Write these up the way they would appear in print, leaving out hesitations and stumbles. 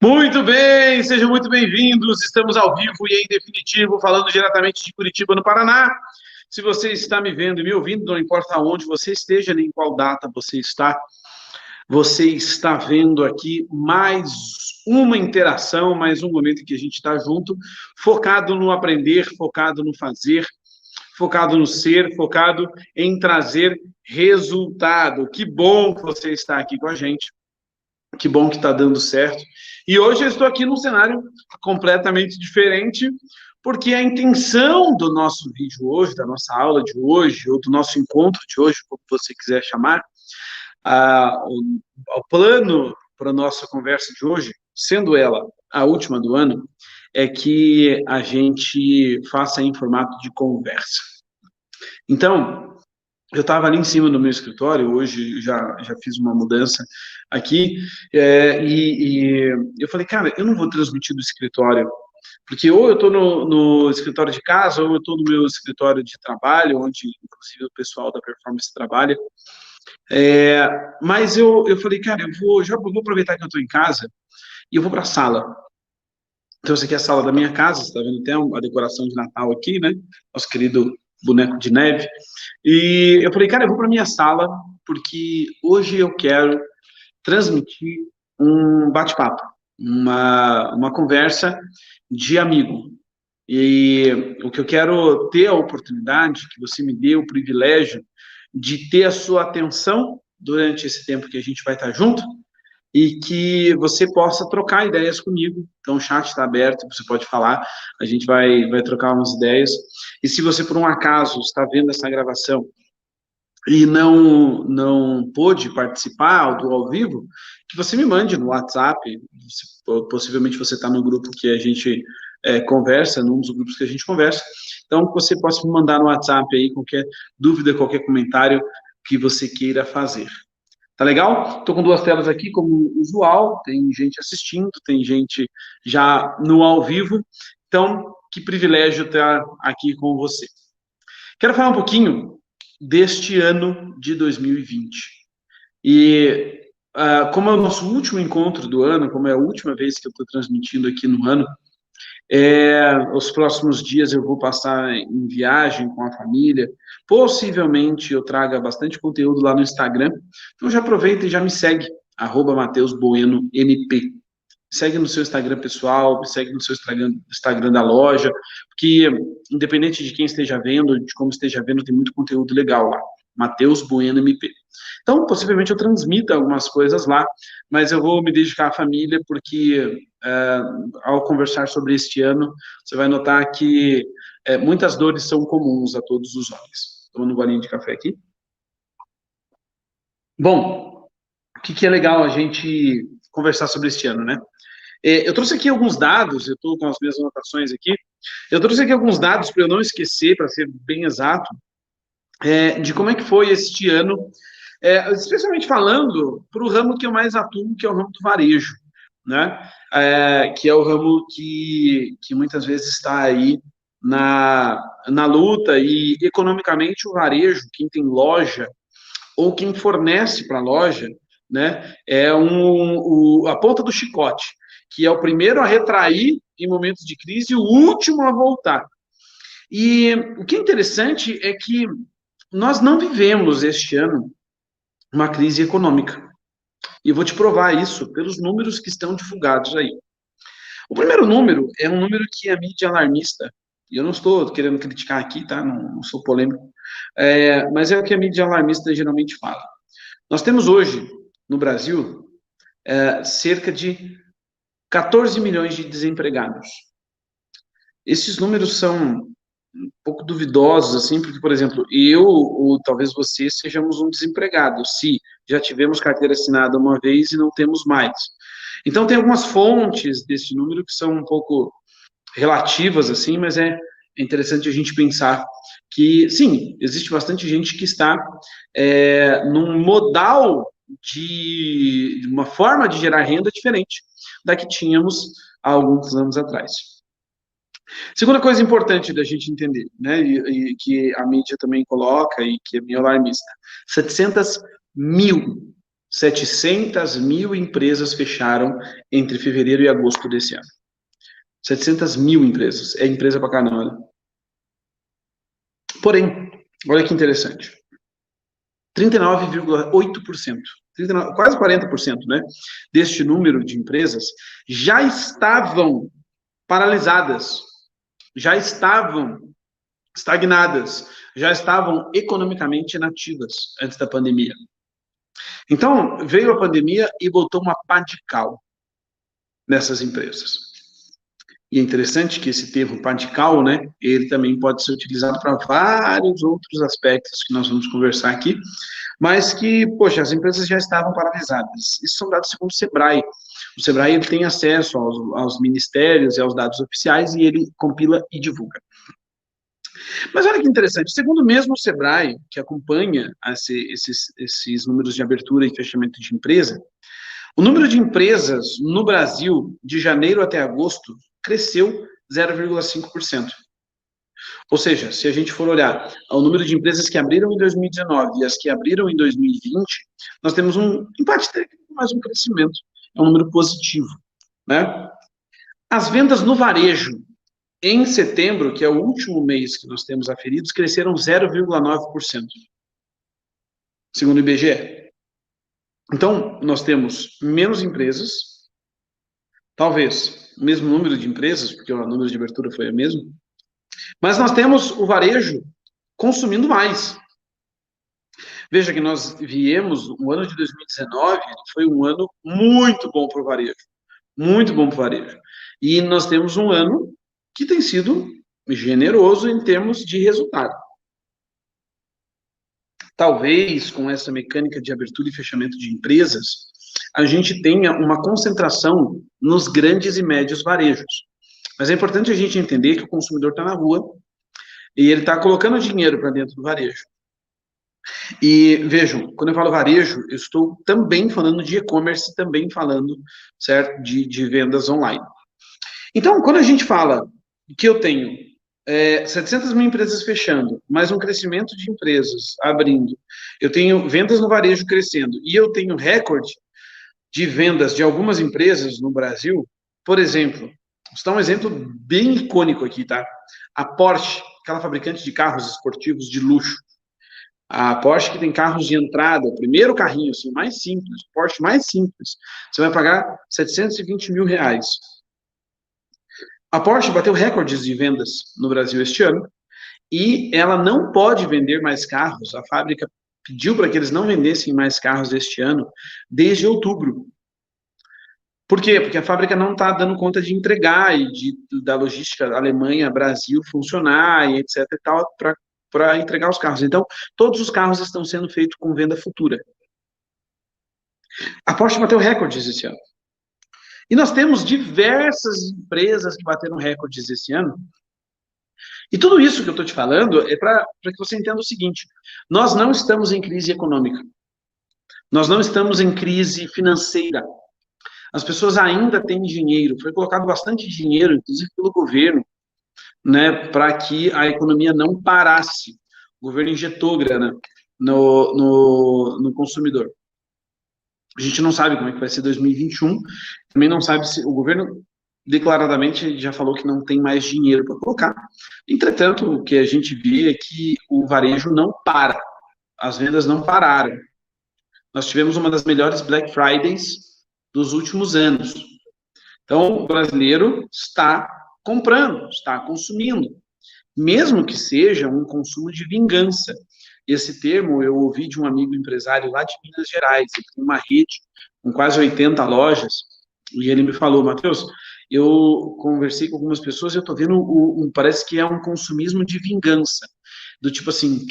Muito bem, sejam muito bem-vindos. Estamos ao vivo e em definitivo, falando diretamente de Curitiba, no Paraná. Se você está me vendo e me ouvindo, não importa onde você esteja, nem qual data você está vendo aqui mais uma interação, mais um momento em que a gente está junto, focado no aprender, focado no fazer, focado no ser, focado em trazer resultado. Que bom que você está aqui com a gente. Que bom que está dando certo. E hoje eu estou aqui num cenário completamente diferente, porque a intenção do nosso vídeo hoje, da nossa aula de hoje, ou do nosso encontro de hoje, como você quiser chamar, o plano para a nossa conversa de hoje, sendo ela a última do ano, é que a gente faça em formato de conversa. Então, eu estava ali em cima do meu escritório, hoje já fiz uma mudança aqui, e eu falei, cara, eu não vou transmitir do escritório, porque ou eu estou no escritório de casa, ou eu estou no meu escritório de trabalho, onde inclusive o pessoal da performance trabalha, mas eu falei, cara, já vou aproveitar que eu estou em casa, e eu vou para a sala. Então, essa aqui é a sala da minha casa, você está vendo até a decoração de Natal aqui, né? Nosso querido boneco de neve. E eu falei, cara, eu vou para minha sala, porque hoje eu quero transmitir um bate-papo, uma conversa de amigo. E o que eu quero ter a oportunidade, que você me dê o privilégio de ter a sua atenção durante esse tempo que a gente vai estar junto, e que você possa trocar ideias comigo. Então, o chat está aberto, você pode falar, a gente vai trocar umas ideias. E se você, por um acaso, está vendo essa gravação e não pôde participar do ao vivo, que você me mande no WhatsApp, possivelmente você está no grupo que a gente conversa, num dos grupos que a gente conversa, então que você possa me mandar no WhatsApp aí qualquer dúvida, qualquer comentário que você queira fazer. Tá legal? Estou com duas telas aqui, como usual, tem gente assistindo, tem gente já no ao vivo, então que privilégio estar aqui com você. Quero falar um pouquinho deste ano de 2020. E como é o nosso último encontro do ano, como é a última vez que eu estou transmitindo aqui no ano, os próximos dias eu vou passar em viagem com a família. Possivelmente eu traga bastante conteúdo lá no Instagram. Então já aproveita e já me segue, @MatheusBuenoMP. Segue no seu Instagram pessoal, segue no seu Instagram da loja, porque independente de quem esteja vendo, de como esteja vendo, tem muito conteúdo legal lá. Matheus Bueno MP. Então, possivelmente eu transmita algumas coisas lá, mas eu vou me dedicar à família, porque ao conversar sobre este ano, você vai notar que muitas dores são comuns a todos os homens. Tomando um golinho de café aqui. Bom, o que é legal a gente conversar sobre este ano, né? Eu trouxe aqui alguns dados, eu estou com as minhas anotações aqui, eu trouxe aqui alguns dados para eu não esquecer, para ser bem exato, de como é que foi este ano, especialmente falando para o ramo que eu mais atuo, que é o ramo do varejo, né? Que é o ramo que muitas vezes está aí na luta, e economicamente o varejo, quem tem loja ou quem fornece para a loja, né, a ponta do chicote, que é o primeiro a retrair em momentos de crise e o último a voltar. E o que é interessante é que nós não vivemos este ano uma crise econômica. E eu vou te provar isso pelos números que estão divulgados aí. O primeiro número é um número que a mídia alarmista, e eu não estou querendo criticar aqui, tá? Não sou polêmico, mas é o que a mídia alarmista geralmente fala. Nós temos hoje, no Brasil, cerca de 14 milhões de desempregados. Esses números são um pouco duvidosos, assim, porque, por exemplo, eu ou talvez você sejamos um desempregado, se já tivemos carteira assinada uma vez e não temos mais. Então, tem algumas fontes desse número que são um pouco relativas, assim, mas é interessante a gente pensar que, sim, existe bastante gente que está num modal de uma forma de gerar renda diferente da que tínhamos há alguns anos atrás. Segunda coisa importante da gente entender, né, e que a mídia também coloca e que é meio alarmista, 700 mil, 700 mil empresas fecharam entre fevereiro e agosto desse ano. 700 mil empresas. É empresa pra caramba, né? Porém, olha que interessante. 39,8%, quase 40%, né, deste número de empresas já estavam paralisadas, já estavam estagnadas, já estavam economicamente inativas antes da pandemia. Então, veio a pandemia e botou uma pá de cal nessas empresas. E é interessante que esse termo pá de cal, né, ele também pode ser utilizado para vários outros aspectos que nós vamos conversar aqui, mas que, poxa, as empresas já estavam paralisadas. Isso são dados segundo o Sebrae. O Sebrae ele tem acesso aos ministérios e aos dados oficiais e ele compila e divulga. Mas olha que interessante, segundo mesmo o Sebrae, que acompanha esses números de abertura e fechamento de empresa, o número de empresas no Brasil, de janeiro até agosto, cresceu 0,5%. Ou seja, se a gente for olhar o número de empresas que abriram em 2019 e as que abriram em 2020, nós temos um empate técnico, mas um crescimento. É um número positivo, né? As vendas no varejo, em setembro, que é o último mês que nós temos aferidos, cresceram 0,9%, segundo o IBGE. Então, nós temos menos empresas, talvez o mesmo número de empresas, porque o número de abertura foi o mesmo, mas nós temos o varejo consumindo mais. Veja que nós viemos, o ano de 2019 foi um ano muito bom para o varejo, muito bom para o varejo. E nós temos um ano que tem sido generoso em termos de resultado. Talvez, com essa mecânica de abertura e fechamento de empresas, a gente tenha uma concentração nos grandes e médios varejos. Mas é importante a gente entender que o consumidor está na rua e ele está colocando dinheiro para dentro do varejo. E vejam, quando eu falo varejo, eu estou também falando de e-commerce, também falando, certo, de vendas online. Então, quando a gente fala que eu tenho 700 mil empresas fechando, mais um crescimento de empresas abrindo, eu tenho vendas no varejo crescendo, e eu tenho recorde de vendas de algumas empresas no Brasil, por exemplo, vou dar um exemplo bem icônico aqui, tá? A Porsche, aquela fabricante de carros esportivos de luxo. A Porsche que tem carros de entrada, o primeiro carrinho, assim, mais simples, Porsche mais simples, você vai pagar 720 mil reais. A Porsche bateu recordes de vendas no Brasil este ano e ela não pode vender mais carros. A fábrica pediu para que eles não vendessem mais carros este ano, desde outubro. Por quê? Porque a fábrica não está dando conta de entregar e da logística Alemanha, Brasil funcionar e etc e tal, para entregar os carros. Então, todos os carros estão sendo feitos com venda futura. A Porsche bateu recordes esse ano. E nós temos diversas empresas que bateram recordes esse ano. E tudo isso que eu estou te falando é para que você entenda o seguinte: nós não estamos em crise econômica. Nós não estamos em crise financeira. As pessoas ainda têm dinheiro. Foi colocado bastante dinheiro, inclusive pelo governo, né, para que a economia não parasse. O governo injetou grana no consumidor. A gente não sabe como é que vai ser 2021, também não sabe se o governo declaradamente já falou que não tem mais dinheiro para colocar. Entretanto, o que a gente vê é que o varejo não para, as vendas não pararam. Nós tivemos uma das melhores Black Fridays dos últimos anos. Então, o brasileiro está comprando, está consumindo, mesmo que seja um consumo de vingança. Esse termo eu ouvi de um amigo empresário lá de Minas Gerais, ele tem uma rede com quase 80 lojas, e ele me falou: Matheus, eu conversei com algumas pessoas e eu estou vendo, parece que é um consumismo de vingança, do tipo assim,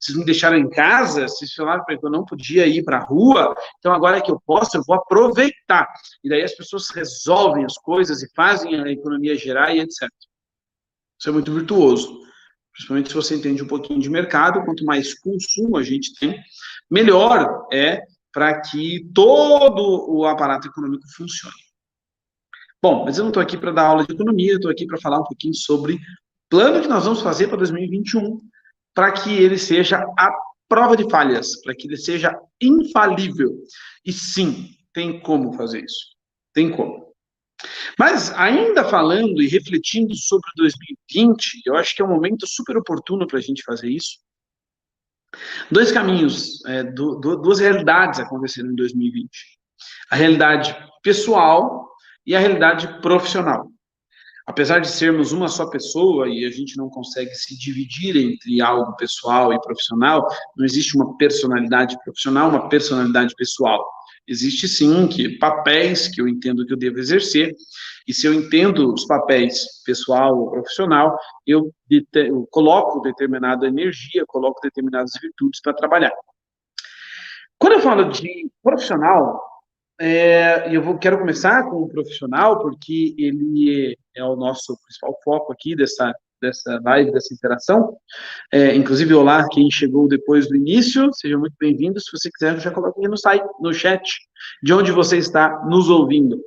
vocês me deixaram em casa, vocês falaram que eu não podia ir para a rua, então agora que eu posso, eu vou aproveitar. E daí as pessoas resolvem as coisas e fazem a economia girar e etc. Isso é muito virtuoso. Principalmente se você entende um pouquinho de mercado, quanto mais consumo a gente tem, melhor é para que todo o aparato econômico funcione. Bom, mas eu não estou aqui para dar aula de economia, eu estou aqui para falar um pouquinho sobre o plano que nós vamos fazer para 2021, para que ele seja prova de falhas, para que ele seja infalível. E sim, tem como fazer isso. Tem como. Mas ainda falando e refletindo sobre 2020, eu acho que é um momento super oportuno para a gente fazer isso. Dois caminhos, duas realidades aconteceram em 2020. A realidade pessoal e a realidade profissional. Apesar de sermos uma só pessoa e a gente não consegue se dividir entre algo pessoal e profissional, não existe uma personalidade profissional, uma personalidade pessoal. Existe sim papéis que eu entendo que eu devo exercer, e se eu entendo os papéis pessoal ou profissional, eu coloco determinada energia, coloco determinadas virtudes para trabalhar. Quando eu falo de profissional, quero começar com o profissional, porque ele é o nosso principal foco aqui dessa live, dessa interação. Inclusive, olá, quem chegou depois do início, sejam muito bem-vindos. Se você quiser, já coloque aqui no chat, de onde você está nos ouvindo.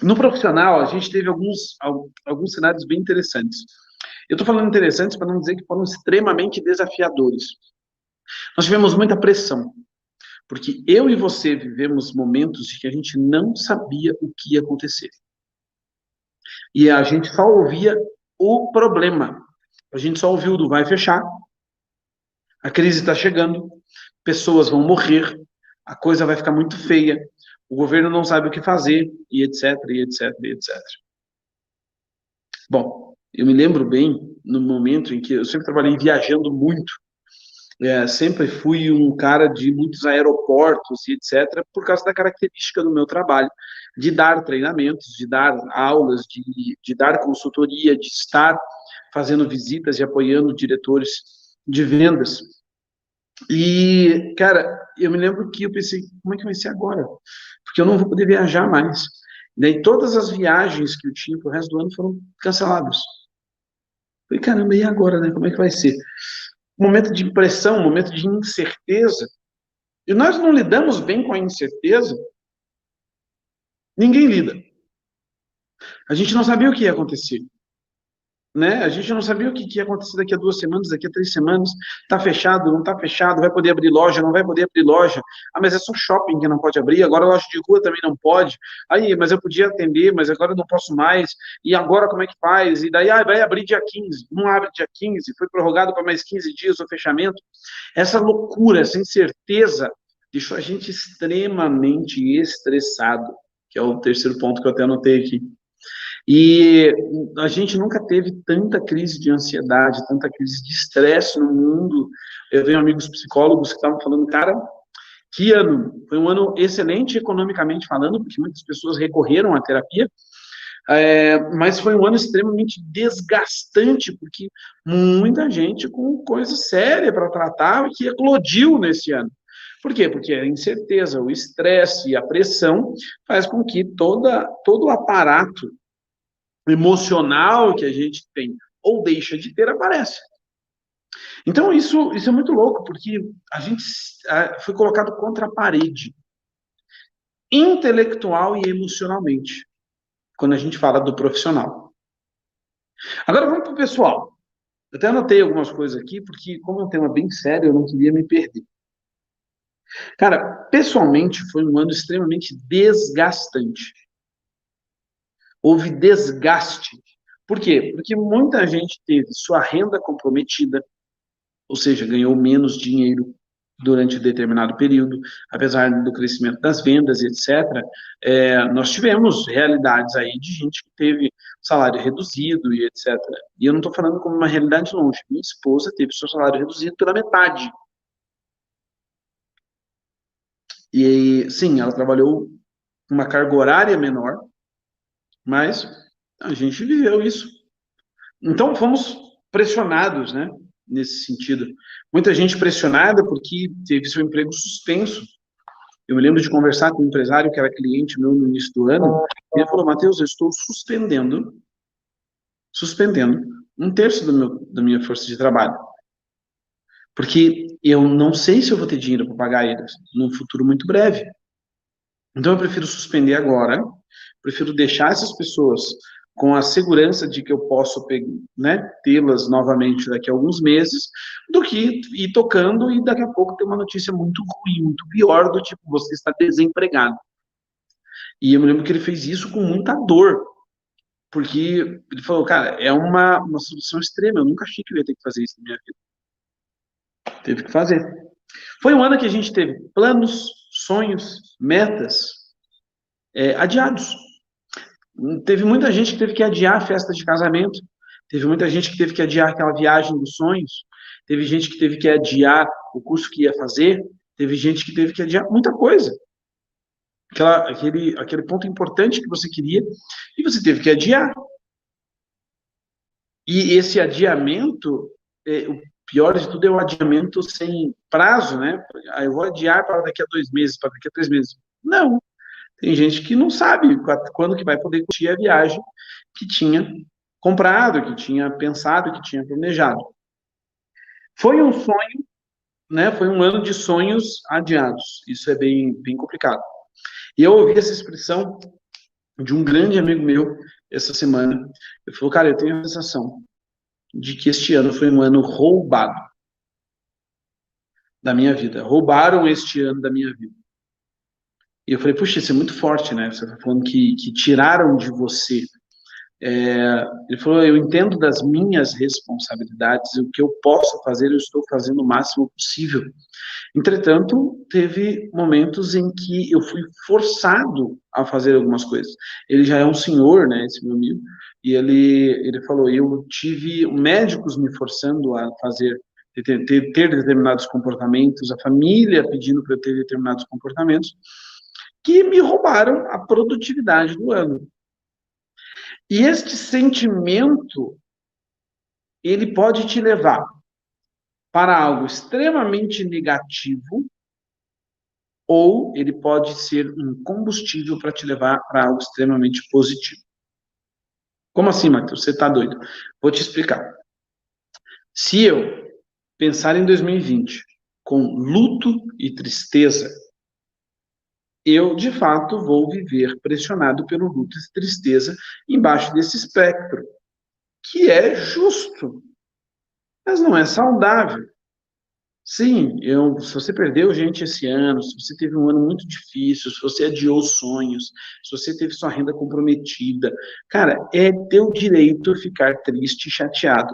No profissional, a gente teve alguns cenários bem interessantes. Eu estou falando interessantes para não dizer que foram extremamente desafiadores. Nós tivemos muita pressão, porque eu e você vivemos momentos de que a gente não sabia o que ia acontecer. E a gente só ouvia o problema. A gente só ouviu do vai fechar, a crise está chegando, pessoas vão morrer, a coisa vai ficar muito feia, o governo não sabe o que fazer, e etc, e etc, e etc. Bom, eu me lembro bem no momento em que eu sempre trabalhei viajando muito, sempre fui um cara de muitos aeroportos e etc, por causa da característica do meu trabalho, de dar treinamentos, de dar aulas, de dar consultoria, de estar fazendo visitas e apoiando diretores de vendas. E, cara, eu me lembro que eu pensei, como é que vai ser agora? Porque eu não vou poder viajar mais. Daí todas as viagens que eu tinha pro resto do ano foram canceladas. Falei, caramba, e agora, né? Como é que vai ser? Um momento de pressão, um momento de incerteza. E nós não lidamos bem com a incerteza. Ninguém lida. A gente não sabia o que ia acontecer. Né? A gente não sabia o que ia acontecer daqui a 2 semanas, daqui a 3 semanas. Está fechado, não está fechado, vai poder abrir loja, não vai poder abrir loja. Ah, mas é só shopping que não pode abrir, agora a loja de rua também não pode. Aí, mas eu podia atender, mas agora eu não posso mais. E agora como é que faz? E daí, vai abrir dia 15. Não abre dia 15, foi prorrogado para mais 15 dias o fechamento. Essa loucura, essa incerteza, deixou a gente extremamente estressado, que é o terceiro ponto que eu até anotei aqui. E a gente nunca teve tanta crise de ansiedade, tanta crise de estresse no mundo. Eu tenho amigos psicólogos que estavam falando, cara, que ano? Foi um ano excelente economicamente falando, porque muitas pessoas recorreram à terapia, mas foi um ano extremamente desgastante, porque muita gente com coisa séria para tratar que eclodiu nesse ano. Por quê? Porque a incerteza, o estresse e a pressão faz com que todo o aparato emocional que a gente tem ou deixa de ter aparece. Então, isso é muito louco, porque a gente foi colocado contra a parede, intelectual e emocionalmente, quando a gente fala do profissional. Agora vamos para o pessoal. Eu até anotei algumas coisas aqui, porque como é um tema bem sério, eu não queria me perder. Cara, pessoalmente, foi um ano extremamente desgastante. Houve desgaste. Por quê? Porque muita gente teve sua renda comprometida, ou seja, ganhou menos dinheiro durante determinado período, apesar do crescimento das vendas, etc. Nós tivemos realidades aí de gente que teve salário reduzido e etc. E eu não estou falando como uma realidade longe. Minha esposa teve seu salário reduzido pela metade. E sim, ela trabalhou uma carga horária menor, mas a gente viveu isso. Então, fomos pressionados, né, nesse sentido. Muita gente pressionada porque teve seu emprego suspenso. Eu me lembro de conversar com um empresário que era cliente meu no início do ano, e ele falou, Matheus, eu estou suspendendo 1/3 da minha força de trabalho. Porque eu não sei se eu vou ter dinheiro para pagar eles num futuro muito breve. Então, eu prefiro suspender agora, prefiro deixar essas pessoas com a segurança de que eu posso, né, tê-las novamente daqui a alguns meses, do que ir tocando e daqui a pouco ter uma notícia muito ruim, muito pior, do tipo, você está desempregado. E eu me lembro que ele fez isso com muita dor, porque ele falou, cara, é uma solução extrema, eu nunca achei que eu ia ter que fazer isso na minha vida. Teve que fazer. Foi um ano que a gente teve planos, sonhos, metas adiados. Teve muita gente que teve que adiar a festa de casamento, teve muita gente que teve que adiar aquela viagem dos sonhos, teve gente que teve que adiar o curso que ia fazer, teve gente que teve que adiar muita coisa. Aquele ponto importante que você queria, e você teve que adiar. E esse adiamento, o pior de tudo é o adiamento sem prazo, né? Eu vou adiar para daqui a 2 meses, para daqui a 3 meses. Não. Tem gente que não sabe quando que vai poder curtir a viagem que tinha comprado, que tinha pensado, que tinha planejado. Foi um sonho, né? Foi um ano de sonhos adiados. Isso é bem, bem complicado. E eu ouvi essa expressão de um grande amigo meu essa semana. Ele falou, cara, eu tenho a sensação de que este ano foi um ano roubado da minha vida. Roubaram este ano da minha vida. E eu falei, puxa, isso é muito forte, né? Você está falando que tiraram de você. Ele falou, eu entendo das minhas responsabilidades, o que eu posso fazer, eu estou fazendo o máximo possível. Entretanto, teve momentos em que eu fui forçado a fazer algumas coisas. Ele já é um senhor, né, esse meu amigo, e ele falou, eu tive médicos me forçando a fazer, ter determinados comportamentos, a família pedindo para eu ter determinados comportamentos, que me roubaram a produtividade do ano. E este sentimento, ele pode te levar para algo extremamente negativo, ou ele pode ser um combustível para te levar para algo extremamente positivo. Como assim, Matheus? Você está doido? Vou te explicar. Se eu pensar em 2020 com luto e tristeza, eu, de fato, vou viver pressionado pelo luto e tristeza embaixo desse espectro, que é justo, mas não é saudável. Sim, se você perdeu gente esse ano, se você teve um ano muito difícil, se você adiou sonhos, se você teve sua renda comprometida, cara, é teu direito ficar triste e chateado.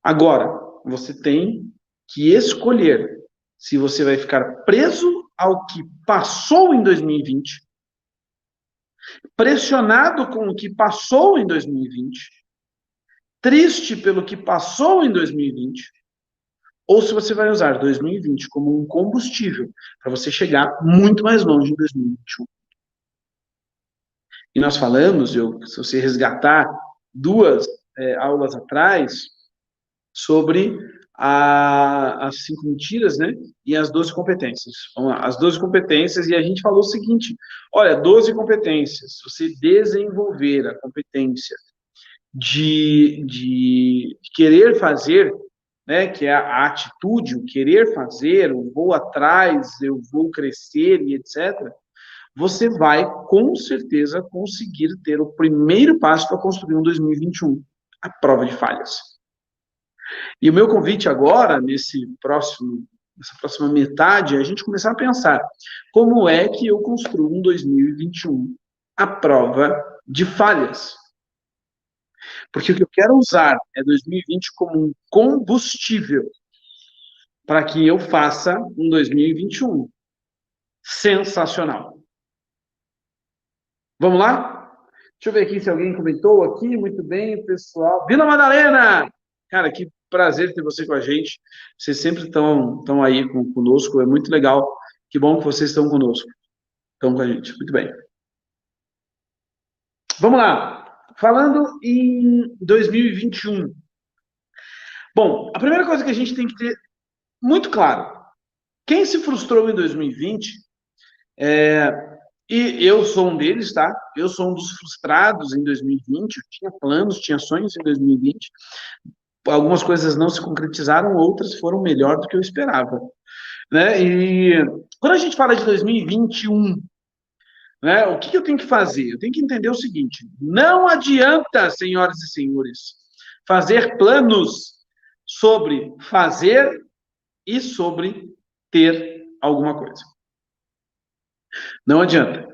Agora, você tem que escolher se você vai ficar preso ao que passou em 2020, pressionado com o que passou em 2020, triste pelo que passou em 2020, ou se você vai usar 2020 como um combustível para você chegar muito mais longe em 2021. E nós falamos, se você resgatar 2 aulas atrás, sobre as 5 mentiras, né? E as 12 competências. Vamos lá, as 12 competências, e a gente falou o seguinte: olha, 12 competências, você desenvolver a competência de querer fazer, né, que é a atitude, o querer fazer, o vou atrás, eu vou crescer e etc., você vai, com certeza, conseguir ter o primeiro passo para construir um 2021, a prova de falhas. E o meu convite agora, nessa próxima metade, é a gente começar a pensar como é que eu construo um 2021 a prova de falhas. Porque o que eu quero usar é 2020 como um combustível para que eu faça um 2021 sensacional. Vamos lá? Deixa eu ver aqui se alguém comentou aqui. Muito bem, pessoal. Vila Madalena! Cara, que prazer ter você com a gente. Vocês sempre estão aí conosco. É muito legal. Que bom que vocês estão conosco. Estão com a gente. Muito bem. Vamos lá. Falando em 2021. Bom, a primeira coisa que a gente tem que ter muito claro. Quem se frustrou em 2020, e eu sou um deles, tá? Eu sou um dos frustrados em 2020. Eu tinha planos, tinha sonhos em 2020. Algumas coisas não se concretizaram, outras foram melhor do que eu esperava, né? E quando a gente fala de 2021, né? O que eu tenho que fazer? Eu tenho que entender o seguinte: não adianta, senhoras e senhores, fazer planos sobre fazer e sobre ter alguma coisa. Não adianta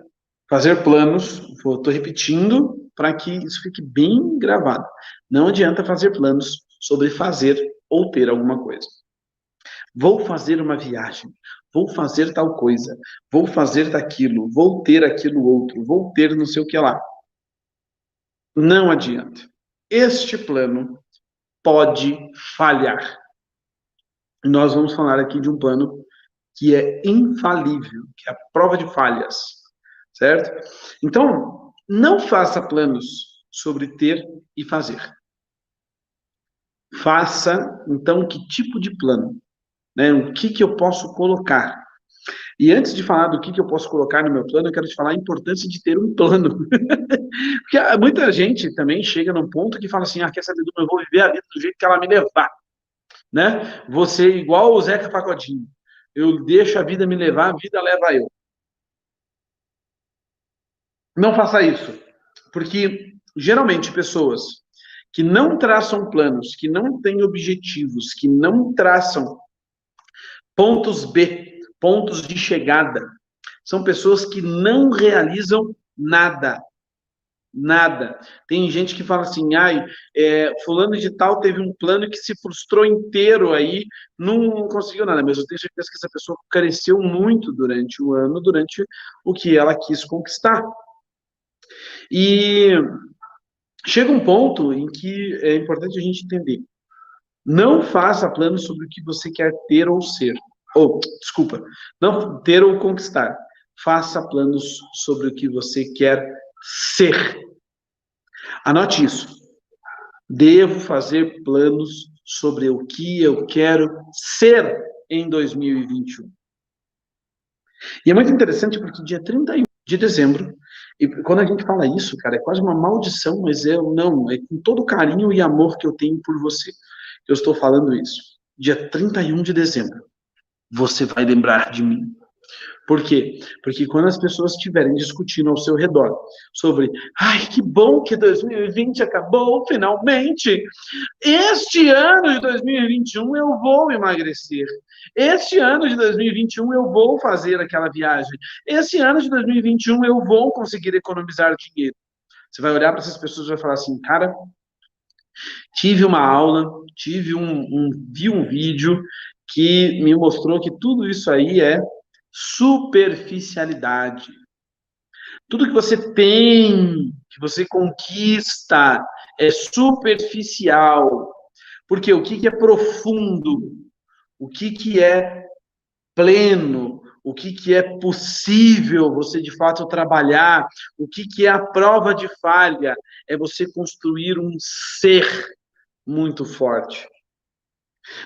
fazer planos, estou repetindo para que isso fique bem gravado. Não adianta fazer planos sobre fazer ou ter alguma coisa. Vou fazer uma viagem, vou fazer tal coisa, vou fazer daquilo, vou ter aquilo outro, vou ter não sei o que lá. Não adianta. Este plano pode falhar. Nós vamos falar aqui de um plano que é infalível, que é a prova de falhas, certo? Então, não faça planos sobre ter e fazer. Faça, então, que tipo de plano? Né? O que eu posso colocar? E antes de falar do que eu posso colocar no meu plano, eu quero te falar a importância de ter um plano. Porque muita gente também chega num ponto que fala assim, quer saber, eu vou viver a vida do jeito que ela me levar. Né? Você igual o Zeca Pagodinho. Eu deixo a vida me levar, a vida leva eu. Não faça isso, porque geralmente pessoas que não traçam planos, que não têm objetivos, que não traçam pontos B, pontos de chegada, são pessoas que não realizam nada. Nada. Tem gente que fala assim, fulano de tal teve um plano que se frustrou inteiro aí, não conseguiu nada. Mas eu tenho certeza que essa pessoa careceu muito durante o ano, durante o que ela quis conquistar. E chega um ponto em que é importante a gente entender. Não faça planos sobre o que você quer ter ou ser. Desculpa, não ter ou conquistar. Faça planos sobre o que você quer ser. Anote isso. Devo fazer planos sobre o que eu quero ser em 2021. E é muito interessante porque dia 31 de dezembro, e quando a gente fala isso, cara, é quase uma maldição, mas é com todo o carinho e amor que eu tenho por você. Eu estou falando isso. Dia 31 de dezembro, você vai lembrar de mim. Por quê? Porque quando as pessoas estiverem discutindo ao seu redor sobre, que bom que 2020 acabou, finalmente. Este ano de 2021 eu vou emagrecer. Este ano de 2021 eu vou fazer aquela viagem. Este ano de 2021 eu vou conseguir economizar dinheiro. Você vai olhar para essas pessoas e vai falar assim, cara, tive uma aula, vi um vídeo que me mostrou que tudo isso aí é superficialidade. Tudo que você tem, que você conquista, é superficial. Porque o que é profundo? O que é pleno? O que é possível você de fato trabalhar? O que é a prova de falha? É você construir um ser muito forte.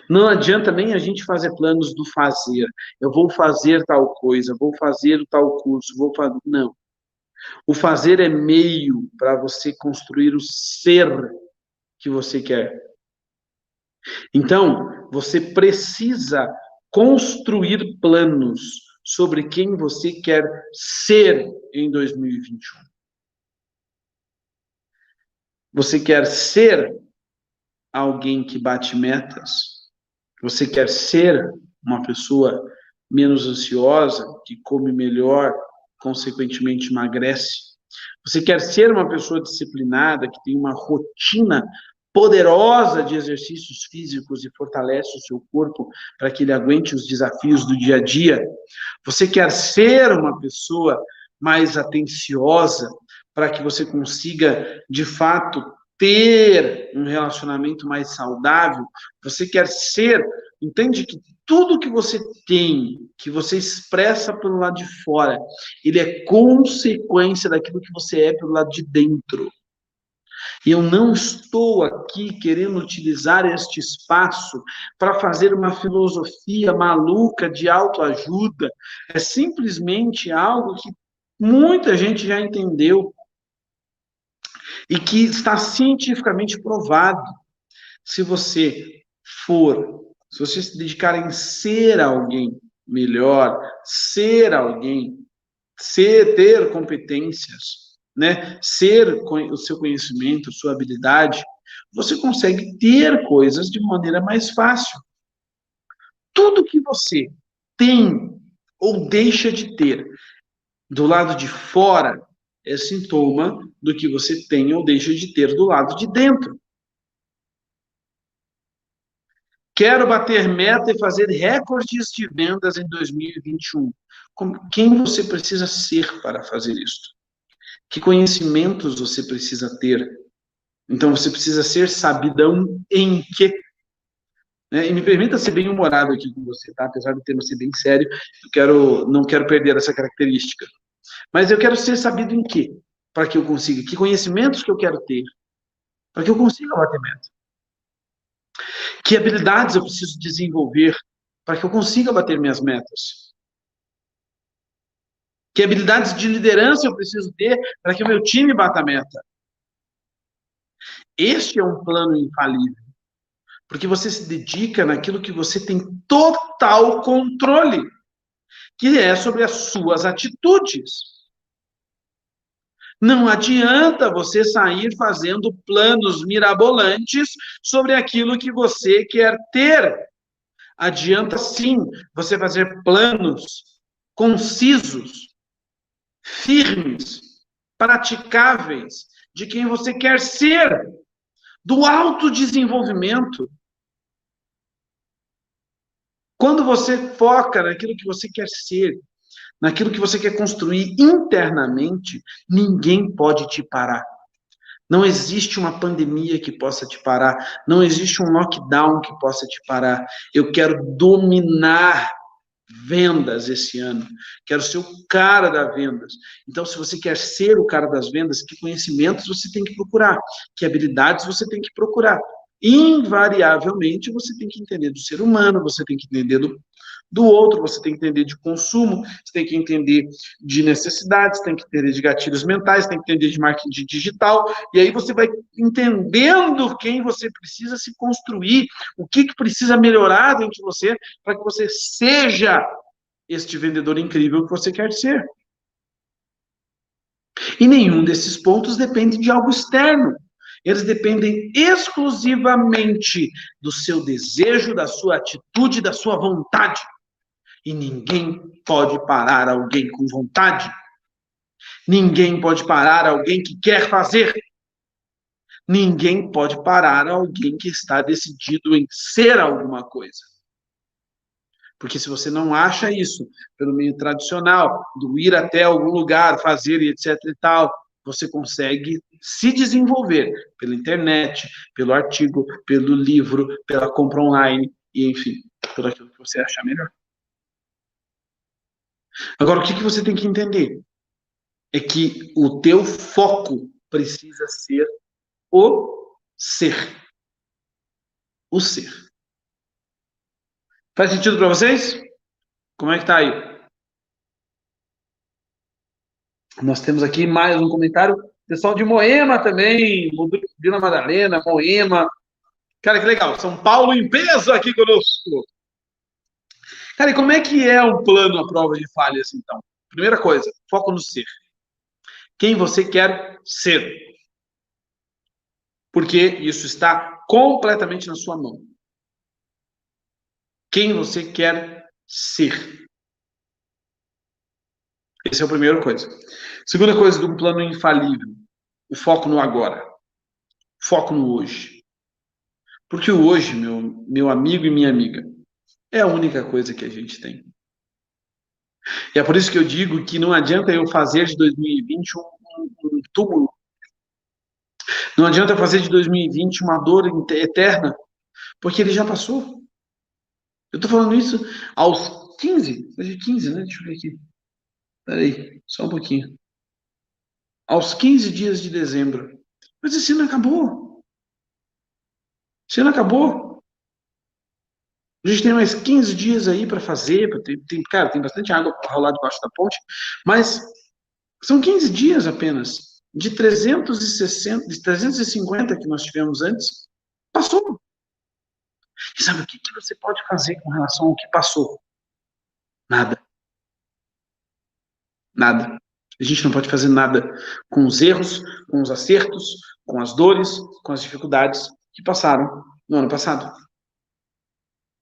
Não adianta nem a gente fazer planos do fazer. Eu vou fazer tal coisa, vou fazer tal curso, vou fazer. Não. O fazer é meio para você construir o ser que você quer. Então, você precisa construir planos sobre quem você quer ser em 2021. Você quer ser alguém que bate metas? Você quer ser uma pessoa menos ansiosa, que come melhor, consequentemente emagrece? Você quer ser uma pessoa disciplinada, que tem uma rotina poderosa de exercícios físicos e fortalece o seu corpo para que ele aguente os desafios do dia a dia? Você quer ser uma pessoa mais atenciosa para que você consiga, de fato, ter um relacionamento mais saudável? Você quer ser, entende que tudo que você tem, que você expressa pelo lado de fora, ele é consequência daquilo que você é pelo lado de dentro. E eu não estou aqui querendo utilizar este espaço para fazer uma filosofia maluca de autoajuda. É simplesmente algo que muita gente já entendeu e que está cientificamente provado. Se você se você se dedicar em ser alguém melhor, ser alguém ter competências, né? O seu conhecimento, sua habilidade, você consegue ter coisas de maneira mais fácil. Tudo que você tem ou deixa de ter do lado de fora é sintoma do que você tem ou deixa de ter do lado de dentro. Quero bater meta e fazer recordes de vendas em 2021. Quem você precisa ser para fazer isso? Que conhecimentos você precisa ter? Então, você precisa ser sabidão em quê? Né? E me permita ser bem humorado aqui com você, tá? Apesar do tema ser bem sério, não quero perder essa característica. Mas eu quero ser sabido em quê? Para que eu consiga. Que conhecimentos que eu quero ter? Para que eu consiga bater meta. Que habilidades eu preciso desenvolver para que eu consiga bater minhas metas? Que habilidades de liderança eu preciso ter para que o meu time bata a meta? Este é um plano infalível, porque você se dedica naquilo que você tem total controle, que é sobre as suas atitudes. Não adianta você sair fazendo planos mirabolantes sobre aquilo que você quer ter. Adianta sim você fazer planos concisos, firmes, praticáveis, de quem você quer ser, do autodesenvolvimento. Quando você foca naquilo que você quer ser, naquilo que você quer construir internamente, ninguém pode te parar. Não existe uma pandemia que possa te parar, não existe um lockdown que possa te parar. Eu quero dominar vendas esse ano. Quero ser o cara das vendas. Então, se você quer ser o cara das vendas, que conhecimentos você tem que procurar? Que habilidades você tem que procurar? Invariavelmente, você tem que entender do ser humano, você tem que entender do outro, você tem que entender de consumo, você tem que entender de necessidades, tem que entender de gatilhos mentais, tem que entender de marketing digital, e aí você vai entendendo quem você precisa se construir, o que precisa melhorar dentro de você, para que você seja este vendedor incrível que você quer ser. E nenhum desses pontos depende de algo externo. Eles dependem exclusivamente do seu desejo, da sua atitude, da sua vontade. E ninguém pode parar alguém com vontade. Ninguém pode parar alguém que quer fazer. Ninguém pode parar alguém que está decidido em ser alguma coisa. Porque se você não acha isso pelo meio tradicional, do ir até algum lugar, fazer e etc e tal, você consegue se desenvolver pela internet, pelo artigo, pelo livro, pela compra online e, enfim, tudo aquilo que você achar melhor. Agora, o que você tem que entender é que o teu foco precisa ser o ser. O ser. Faz sentido para vocês? Como é que tá aí? Nós temos aqui mais um comentário. Pessoal de Moema também, Vila Madalena, Moema. Cara, que legal. São Paulo em peso aqui conosco. Cara, e como é que é um plano à prova de falhas, então? Primeira coisa, foco no ser. Quem você quer ser. Porque isso está completamente na sua mão. Quem você quer ser. Essa é a primeira coisa. Segunda coisa de um plano infalível, o foco no agora. Foco no hoje. Porque o hoje, meu amigo e minha amiga, é a única coisa que a gente tem. E é por isso que eu digo que não adianta eu fazer de 2020 um túmulo. Não adianta eu fazer de 2020 uma dor eterna, porque ele já passou. Eu estou falando isso aos 15, hoje é 15, né? Deixa eu ver aqui. Peraí, só um pouquinho. Aos 15 dias de dezembro. Mas esse ano acabou. Esse ano acabou. A gente tem mais 15 dias aí para fazer. Cara, tem bastante água para rolar debaixo da ponte. Mas são 15 dias apenas. De 360, de 350 que nós tivemos antes, passou. E sabe o que você pode fazer com relação ao que passou? Nada. Nada. A gente não pode fazer nada com os erros, com os acertos, com as dores, com as dificuldades que passaram no ano passado.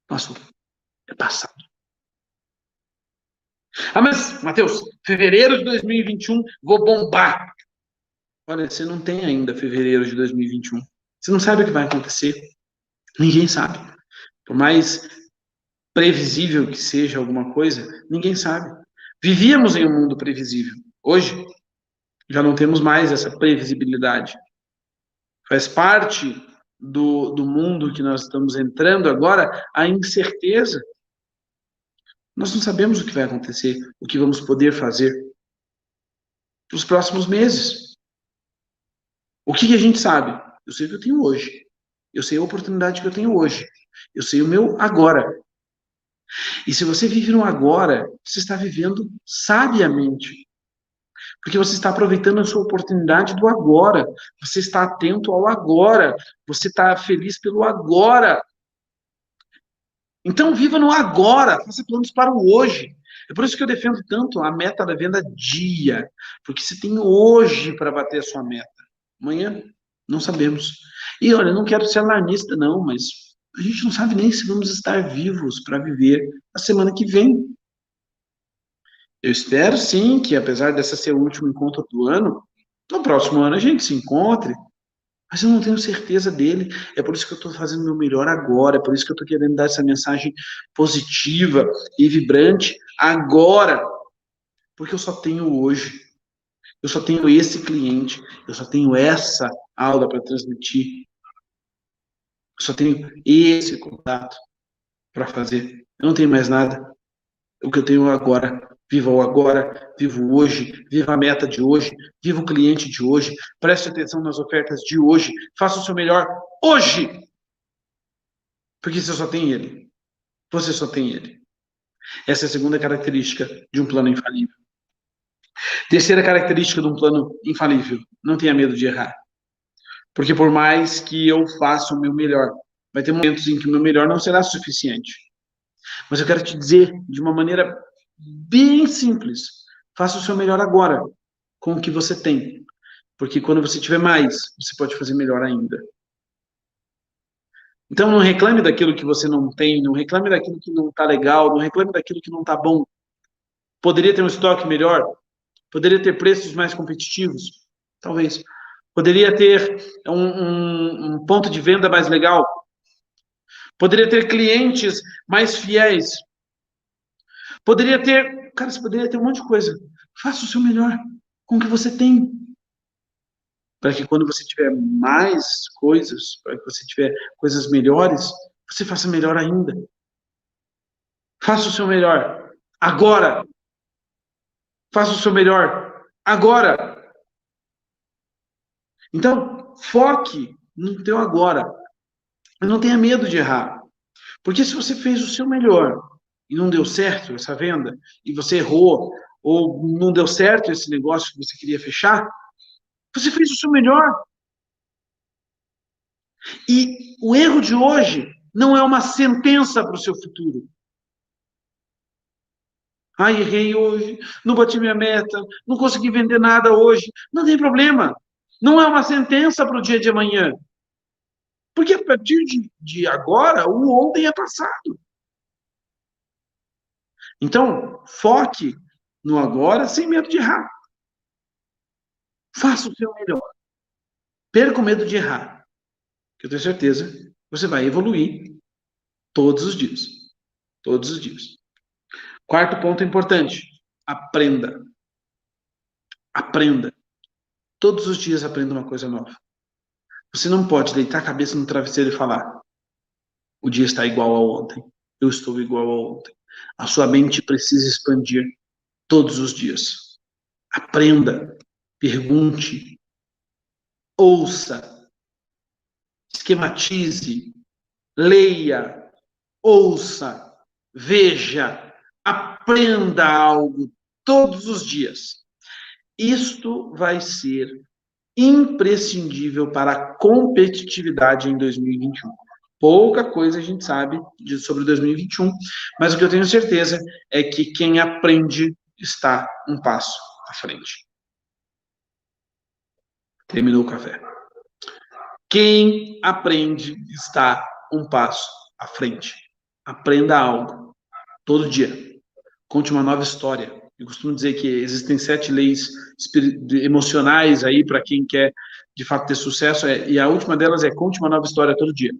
Passou. É passado. Ah, mas, Matheus, fevereiro de 2021, vou bombar. Olha, você não tem ainda fevereiro de 2021. Você não sabe o que vai acontecer. Ninguém sabe. Por mais previsível que seja alguma coisa, ninguém sabe. Vivíamos em um mundo previsível. Hoje, já não temos mais essa previsibilidade. Faz parte do mundo que nós estamos entrando agora a incerteza. Nós não sabemos o que vai acontecer, o que vamos poder fazer nos próximos meses. O que a gente sabe? Eu sei o que eu tenho hoje. Eu sei a oportunidade que eu tenho hoje. Eu sei o meu agora. E se você vive no agora, você está vivendo sabiamente. Porque você está aproveitando a sua oportunidade do agora. Você está atento ao agora. Você está feliz pelo agora. Então, viva no agora. Faça planos para o hoje. É por isso que eu defendo tanto a meta da venda dia. Porque você tem hoje para bater a sua meta. Amanhã, não sabemos. E olha, eu não quero ser alarmista, não, mas a gente não sabe nem se vamos estar vivos para viver a semana que vem. Eu espero sim que, apesar dessa ser o último encontro do ano, no próximo ano a gente se encontre, mas eu não tenho certeza dele. É por isso que eu estou fazendo o meu melhor agora, é por isso que eu estou querendo dar essa mensagem positiva e vibrante agora, porque eu só tenho hoje, eu só tenho esse cliente, eu só tenho essa aula para transmitir, eu só tenho esse contato para fazer. Eu não tenho mais nada. O que eu tenho agora. Viva o agora, viva o hoje, viva a meta de hoje, viva o cliente de hoje, preste atenção nas ofertas de hoje, faça o seu melhor hoje. Porque você só tem ele. Você só tem ele. Essa é a segunda característica de um plano infalível. Terceira característica de um plano infalível: não tenha medo de errar. Porque por mais que eu faça o meu melhor, vai ter momentos em que o meu melhor não será suficiente. Mas eu quero te dizer de uma maneira bem simples: faça o seu melhor agora, com o que você tem. Porque quando você tiver mais, você pode fazer melhor ainda. Então não reclame daquilo que você não tem, não reclame daquilo que não está legal, não reclame daquilo que não está bom. Poderia ter um estoque melhor? Poderia ter preços mais competitivos? Talvez. Poderia ter um ponto de venda mais legal? Poderia ter clientes mais fiéis? Poderia ter. Cara, você poderia ter um monte de coisa. Faça o seu melhor com o que você tem. Para que quando você tiver mais coisas, para que você tiver coisas melhores, você faça melhor ainda. Faça o seu melhor agora. Faça o seu melhor agora. Então, foque no teu agora. Não tenha medo de errar. Porque se você fez o seu melhor e não deu certo essa venda, e você errou, ou não deu certo esse negócio que você queria fechar, você fez o seu melhor. E o erro de hoje não é uma sentença para o seu futuro. Ai, errei hoje, não bati minha meta, não consegui vender nada hoje. Não tem problema. Não é uma sentença para o dia de amanhã. Porque a partir de agora, o ontem é passado. Então, foque no agora sem medo de errar. Faça o seu melhor. Perca o medo de errar. Que eu tenho certeza que você vai evoluir todos os dias. Todos os dias. Quarto ponto importante. Aprenda. Aprenda. Todos os dias aprenda uma coisa nova. Você não pode deitar a cabeça no travesseiro e falar: o dia está igual ao ontem. Eu estou igual ao ontem. A sua mente precisa expandir todos os dias. Aprenda. Pergunte. Ouça. Esquematize. Leia. Ouça. Veja. Aprenda algo todos os dias. Isto vai ser imprescindível para a competitividade em 2021. Pouca coisa a gente sabe sobre 2021, mas o que eu tenho certeza é que quem aprende está um passo à frente. Terminou o café. Quem aprende está um passo à frente. Aprenda algo todo dia. Conte uma nova história. Eu costumo dizer que existem 7 leis emocionais aí para quem quer de fato ter sucesso, e a última delas é conte uma nova história todo dia.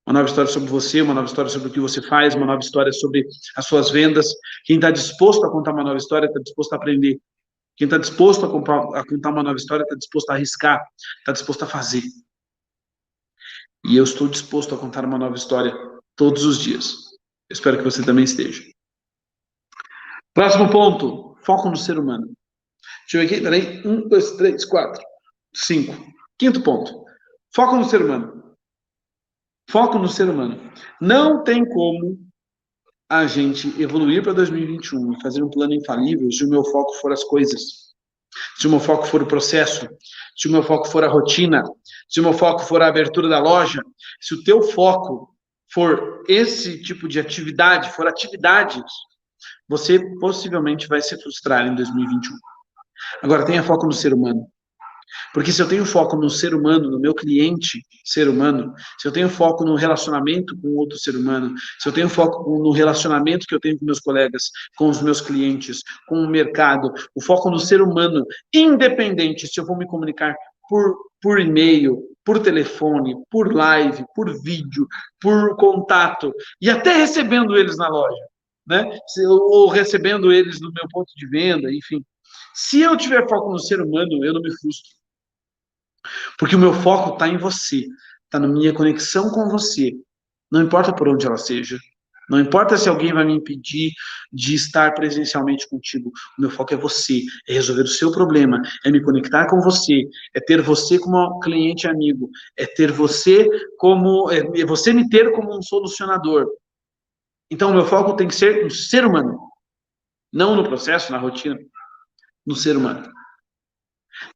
Uma nova história sobre você, uma nova história sobre o que você faz, uma nova história sobre as suas vendas. Quem está disposto a contar uma nova história está disposto a aprender. Quem está disposto a contar uma nova história está disposto a arriscar, está disposto a fazer. E eu estou disposto a contar uma nova história todos os dias. Eu espero que você também esteja. Próximo ponto, foco no ser humano. Deixa eu ver aqui, peraí. 1, 2, 3, 4, 5. Quinto ponto, foco no ser humano. Foco no ser humano. Não tem como a gente evoluir para 2021 e fazer um plano infalível se o meu foco for as coisas. Se o meu foco for o processo, se o meu foco for a rotina, se o meu foco for a abertura da loja, se o teu foco for esse tipo de atividade, for atividades, você possivelmente vai se frustrar em 2021. Agora, tenha foco no ser humano. Porque se eu tenho foco no ser humano, no meu cliente ser humano, se eu tenho foco no relacionamento com outro ser humano, se eu tenho foco no relacionamento que eu tenho com meus colegas, com os meus clientes, com o mercado, o foco no ser humano, independente se eu vou me comunicar por e-mail, por telefone, por live, por vídeo, por contato, e até recebendo eles na loja, né? Ou recebendo eles no meu ponto de venda, enfim. Se eu tiver foco no ser humano, eu não me frustro. Porque o meu foco está em você, está na minha conexão com você. Não importa por onde ela seja. Não importa se alguém vai me impedir de estar presencialmente contigo. O meu foco é você, é resolver o seu problema, é me conectar com você, é ter você como cliente amigo, é ter você como, é você me ter como um solucionador. Então, o meu foco tem que ser no ser humano. Não no processo, na rotina, no ser humano.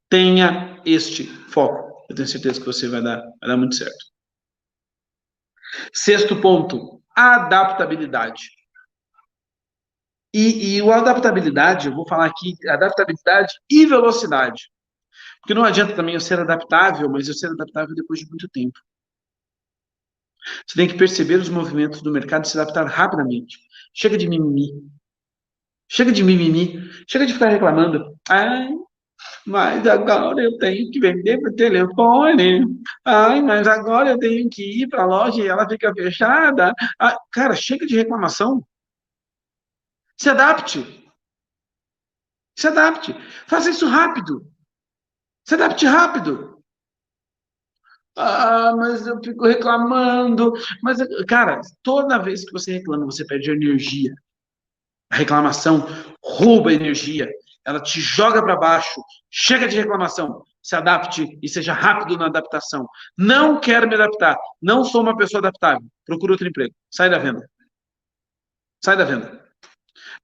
Tenha este foco. Eu tenho certeza que você vai dar muito certo. Sexto ponto, adaptabilidade. E o adaptabilidade, eu vou falar aqui, adaptabilidade e velocidade. Porque não adianta também eu ser adaptável, mas eu ser adaptável depois de muito tempo. Você tem que perceber os movimentos do mercado e se adaptar rapidamente. Chega de mimimi. Chega de mimimi. Chega de ficar reclamando. Ai, mas agora eu tenho que vender por telefone. Ai, mas agora eu tenho que ir para a loja e ela fica fechada. Ah, cara, chega de reclamação. Se adapte. Se adapte. Faça isso rápido. Se adapte rápido. Ah, mas eu fico reclamando. Mas, cara, toda vez que você reclama, você perde energia. A reclamação rouba energia. Ela te joga para baixo. Chega de reclamação. Se adapte e seja rápido na adaptação. Não quero me adaptar. Não sou uma pessoa adaptável. Procura outro emprego. Sai da venda. Sai da venda.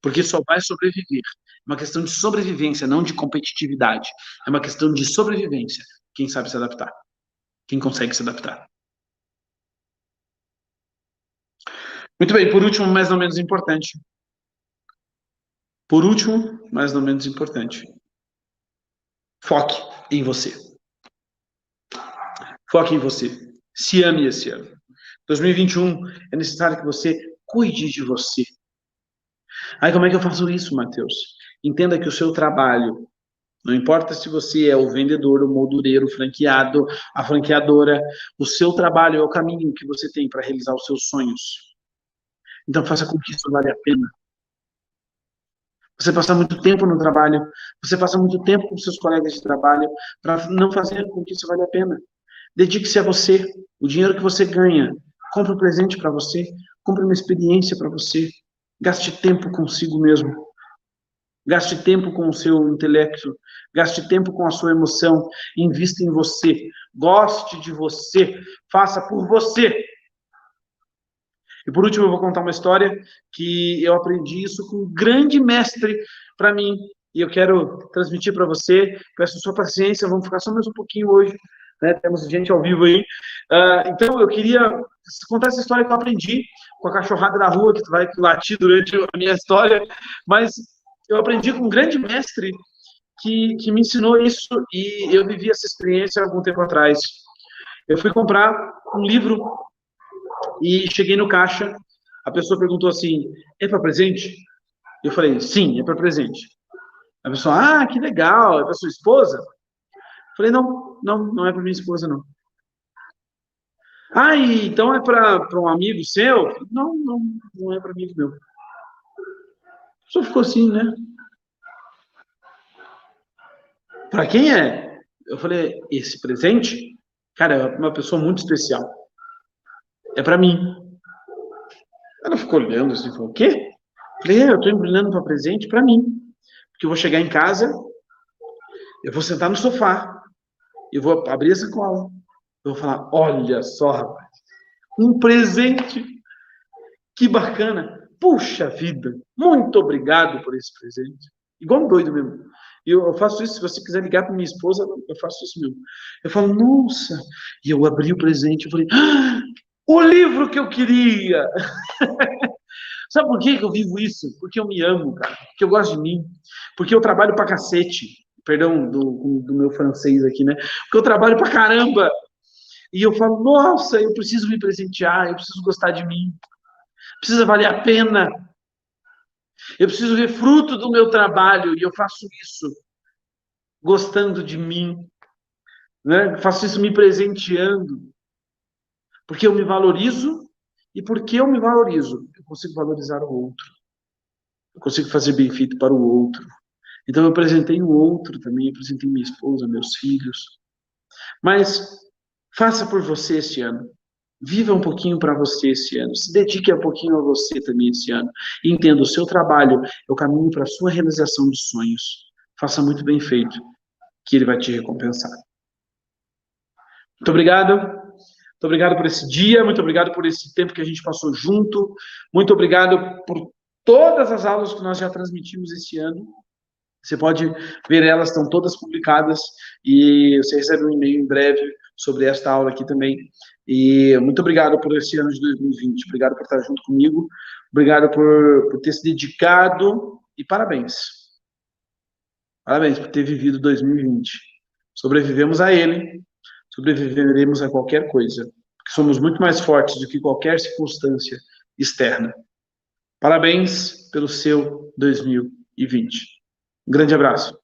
Porque só vai sobreviver. É uma questão de sobrevivência, não de competitividade. É uma questão de sobrevivência. Quem sabe se adaptar. Quem consegue se adaptar. Muito bem, por último, mas não menos importante. Por último, mas não menos importante. Foque em você. Foque em você. Se ame esse ano. 2021 é necessário que você cuide de você. Aí como é que eu faço isso, Matheus? Entenda que o seu trabalho, não importa se você é o vendedor, o moldureiro, o franqueado, a franqueadora, o seu trabalho é o caminho que você tem para realizar os seus sonhos. Então faça com que isso vale a pena. Você passa muito tempo no trabalho, você passa muito tempo com seus colegas de trabalho, para não fazer com que isso vale a pena. Dedique-se a você, o dinheiro que você ganha, compre um presente para você, compre uma experiência para você, gaste tempo consigo mesmo, gaste tempo com o seu intelecto, gaste tempo com a sua emoção, invista em você, goste de você, faça por você. E por último, eu vou contar uma história que eu aprendi isso com um grande mestre para mim. E eu quero transmitir para você. Peço sua paciência, vamos ficar só mais um pouquinho hoje. Né? Temos gente ao vivo aí. Então, eu queria contar essa história que eu aprendi com a cachorrada da rua, que vai latir durante a minha história. Mas eu aprendi com um grande mestre que me ensinou isso e eu vivi essa experiência há algum tempo atrás. Eu fui comprar um livro e cheguei no caixa, a pessoa perguntou assim, é para presente? Eu falei, sim, é para presente. A pessoa, ah, que legal, é para sua esposa? Eu falei, não, não, não é para minha esposa, não. Ah, então é para um amigo seu? Eu falei, não, não, não é para amigo meu. A pessoa ficou assim, né? Para quem é? Eu falei, esse presente, cara, é uma pessoa muito especial. É para mim. Ela ficou olhando assim, falou, o quê? Eu falei, eu estou embrulhando para presente para mim. Porque eu vou chegar em casa, eu vou sentar no sofá, eu vou abrir a sacola, eu vou falar, olha só, rapaz, um presente, que bacana. Puxa vida, muito obrigado por esse presente. Igual um doido mesmo. Eu faço isso, se você quiser ligar para minha esposa, eu faço isso mesmo. Eu falo, nossa, e eu abri o presente, eu falei, ah, o livro que eu queria. Sabe por que eu vivo isso? Porque eu me amo, cara. Porque eu gosto de mim. Porque eu trabalho pra cacete. Perdão do meu francês aqui, né? Porque eu trabalho pra caramba. E eu falo, nossa, eu preciso me presentear, eu preciso gostar de mim. Precisa valer a pena. Eu preciso ver fruto do meu trabalho. E eu faço isso gostando de mim. Né? Faço isso me presenteando. Porque eu me valorizo. E porque eu me valorizo, eu consigo valorizar o outro. Eu consigo fazer bem feito para o outro. Então eu apresentei o outro também, apresentei minha esposa, meus filhos. Mas faça por você este ano. Viva um pouquinho para você esse ano. Se dedique um pouquinho a você também esse ano. E entenda, o seu trabalho é o caminho para a sua realização de sonhos. Faça muito bem feito, que ele vai te recompensar. Muito obrigado. Muito obrigado por esse dia, muito obrigado por esse tempo que a gente passou junto. Muito obrigado por todas as aulas que nós já transmitimos esse ano. Você pode ver elas, estão todas publicadas e você recebe um e-mail em breve sobre esta aula aqui também. E muito obrigado por esse ano de 2020, obrigado por estar junto comigo, obrigado por ter se dedicado e parabéns. Parabéns por ter vivido 2020. Sobrevivemos a ele, sobreviveremos a qualquer coisa, porque somos muito mais fortes do que qualquer circunstância externa. Parabéns pelo seu 2020. Um grande abraço.